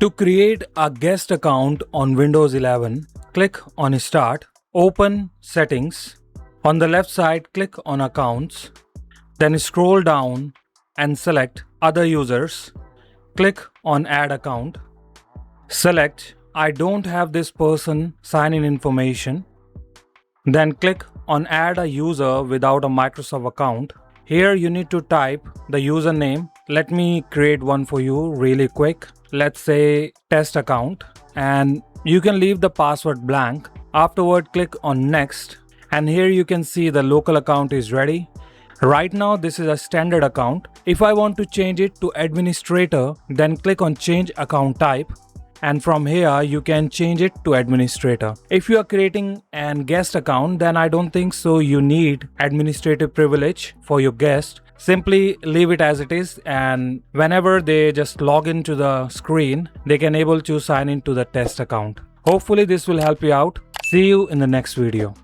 To create a guest account on Windows 11, click on Start, open Settings. On the left side, click on Accounts. Then scroll down and select Other Users. Click on Add Account. Select I don't have this person sign-in information. Then click on Add a user without a Microsoft account. Here you need to type the username. Let me create one for you really quick. Let's say test account, and you can leave the password blank. Afterward, click on Next, and here you can see the local account is ready. Right now this is a standard account. If I want to change it to administrator, then click on Change Account Type, and from here you can change it to administrator. If you are creating an guest account, then I don't think so you need administrative privilege for your guest. Simply leave it as it is, and whenever they just log into the screen, they can able to sign into the test account. Hopefully this will help you out. See you in the next video.